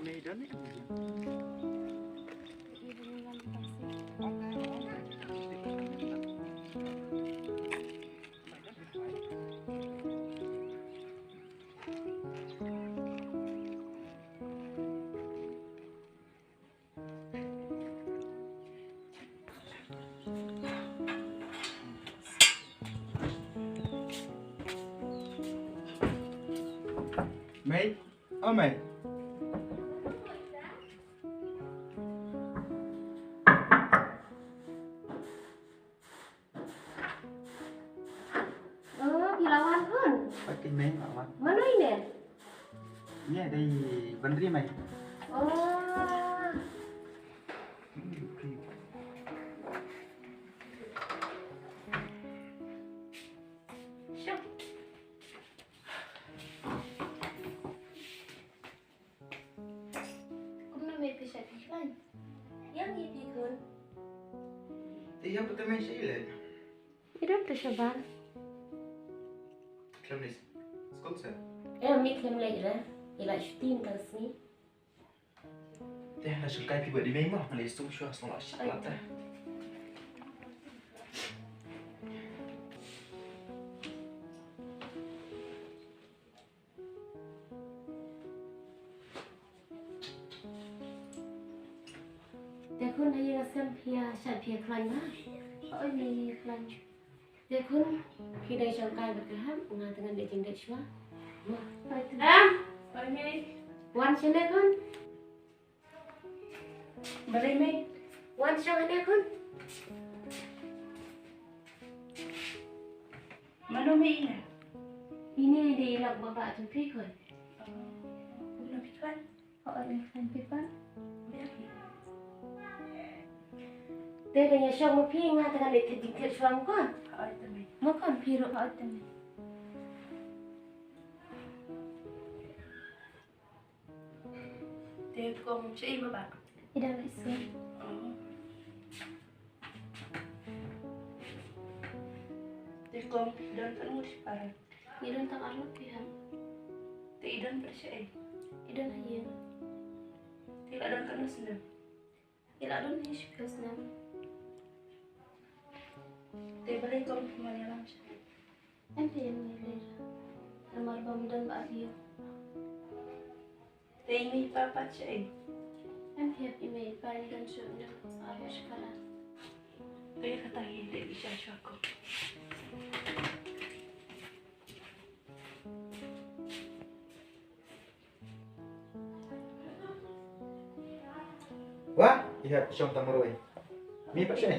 Medan ni. Mày, mày. Hilawan kan? Pakai main awak. Mana ini? Ini ada bandri mai. Oh. Syuk. Kung na may pisay-pisay. Yang ipikon. Iya betul main sih Idon to siya ba? Klemnis. Skål så. May klem lägre. Ila shtin kasni. Det är så kul på det med mig. Men det är så sjukt snart choklad.แต่คุณให้ยังเส้นเพียฉันเพียคลันมากมีคลันแต่คุณkhi đây trong cai vật cái hát ngà từ ngân để trình đệ chúa one trên đây con beri me one trong đây con Mana mi ini? ini di lak bapak tu pi kon Belum pikan. ini kan pi pan Biar.แต่ในช่องมาพี่งาแต่กันเด็กติดติดช่องก่อน Hai tami. เมื่อก่อนพี่รู้เอาแต่ Tekong cik ibu bak. อีดังเลยสิ Tekong dan penuh separan. อีดังtak arloพี่ฮะ Tidak percaya. อีดังเฮีย Tidak dan penuh senang. อีดังนี่ชิบสนาม Tidak kong kemana langsung. อันเป็นยังไงเลยน้ำมันบำดันบาดเดียว Ini papa cik. อันเพียบอีเมลไปกันช่วยเรื่องสารวัตรกัน Dia kata ini bisa aku. Wah, lihat syong tamaroi. Mi pak sini.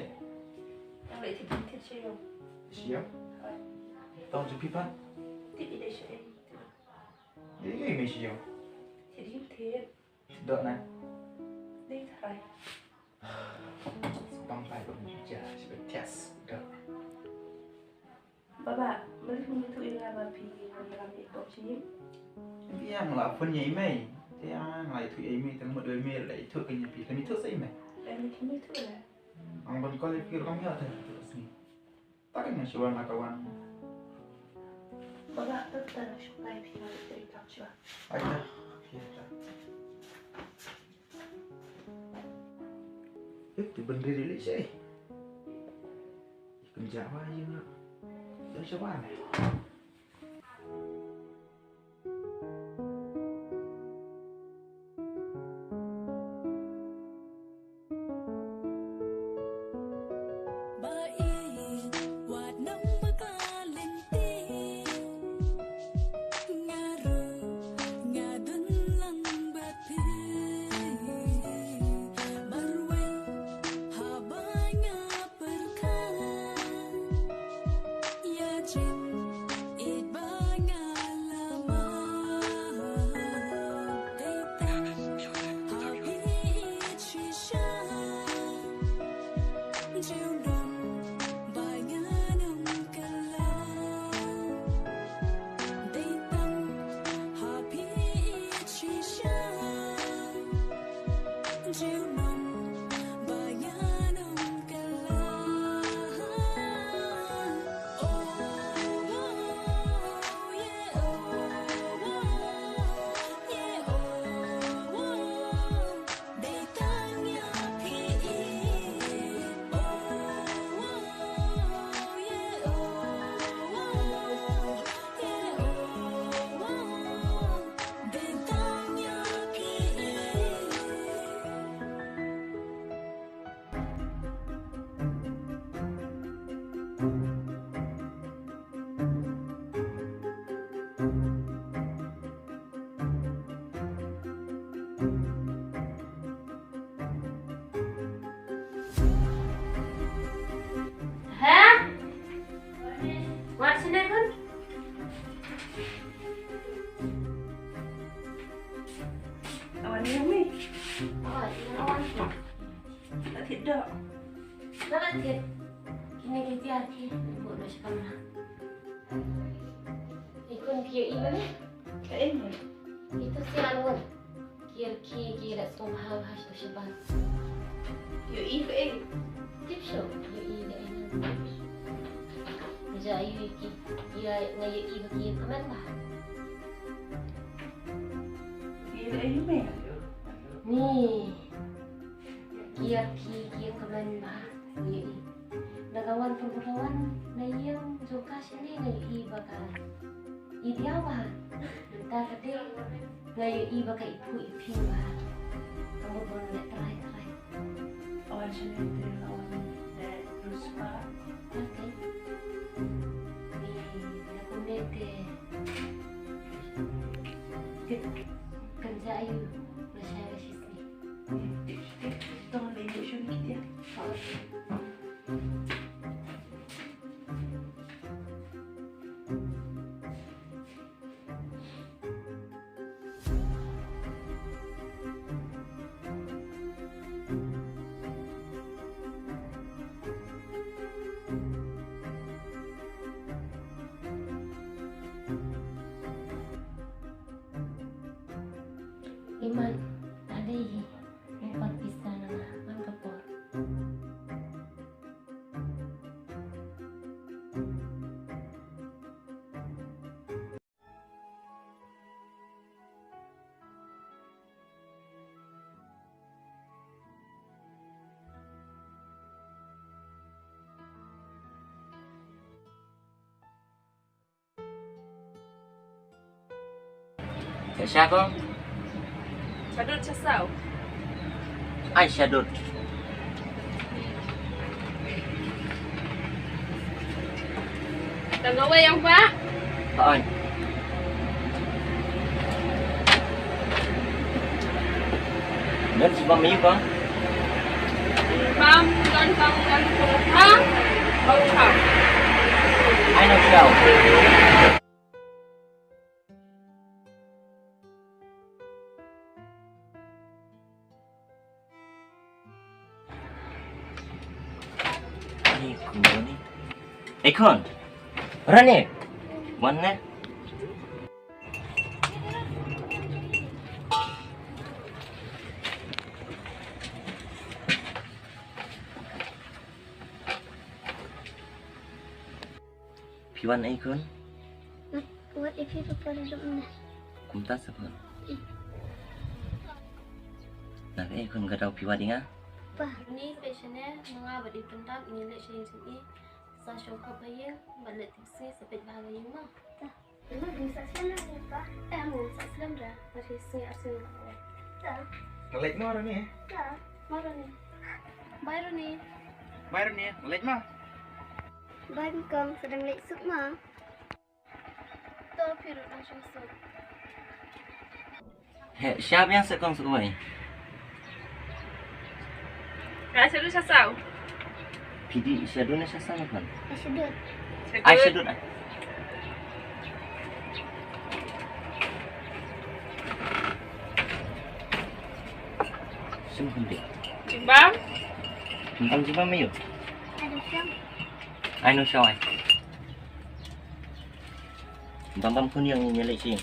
Yang lain tidak cik. Siap. Tahu je pipan. Tidak cik. Ini mi siap. Jadi tidak. Dok nak. Dia thay. Sampai berbicara sebagai tes. Dok. Baba, melihat itu ingat bapi dalam itu cik. Biar ngelak pun nyai mai. Dia ngelak itu nyai mai. Tengok dua mai lah itu kenyap. Kami itu saya mai. Dan ini itu lah. Ang ban kau lekir kami ada terus ni. Tak kena cuba nak kawan. Baba, tetap suka ibu dari kacau. Ada. Kita. Itu benda dili sih. Ikan Jawa je nak. Dah coba ni. tidak. Nak thiệt. Kini kita arki buat macam mana? Ikut dia ini. Ke ini. Itu si Anwar. Kira somehow has to shaban. Yo i ke ini. Tip show. Yo i dah ini. Jadi ayu iki. Ya ngayu i bagi kaman bah. Iya ini me. Ni. Kira kaman bah. Ngayu i. Nagawan perempuan na yang juga sini ngayu i bakal. Ideal bah. Entah kata ngayu i bakal ipu ipin bah. Kamu boleh try. Awan sini itu lawan dan terus pak. Okay. Ni aku nete. Kerja ayu bersama sini. Tolong lagi sini kita. Iman, ada ye. Empat bisa nama man kapor. Siapa? Sadut sasau. Ai Syadud. Tengah yang pak. Oi. Nên sebab mi ko. Bam dan pengah. Bau kau. Ai no siao. Ni kon. Rane. Mana? Piwan ai kon? Buat ipi papa duduk mana? Kumta sapon. Nak ai kon gadau piwan inga? Ni passionnya mengapa di pentas ni lek sini. Saya syukur bayar balik tiksi sampai bahagia mah. Emang bisa senang ya pak? Mau sakit dah. Masih asing. Tak, Ngelek no orang ni. tak. Mana ni? Bayar ni. Bayar ni, ngelek mah. Baik kau sedang lek sup mah. Tu perut langsung sup. He, siapa yang sekong suai? Kau sadut sasau. Pidi Syadud ni siapa kan? Asyidut. Ai Syadud. Sungguh deh. Jimbang. Tentang jiwa mayu. Ada siang. Ai no siao ai. Bambam kun yang nyelek sing.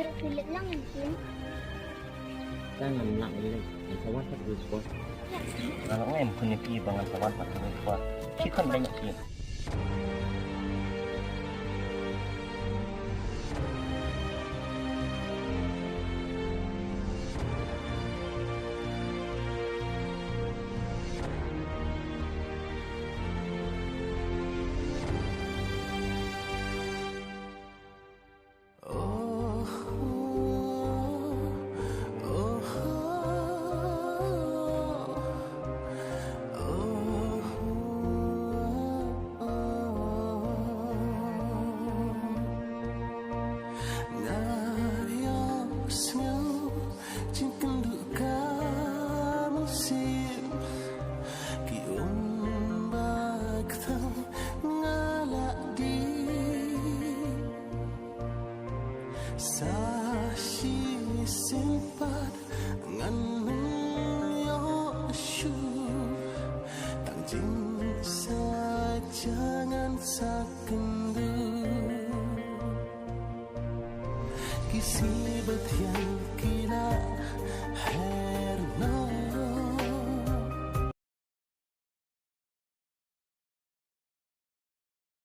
Kira pilit lang mungkin. Jangan nak ilai. Kawan tak boleh kuat. Kalau em punya pi bangan kawan tak boleh kuat. Kita banyak sih. Sashi simpat nganung yo shu tang jing sa jangan sakendu kisi bet yang kila herna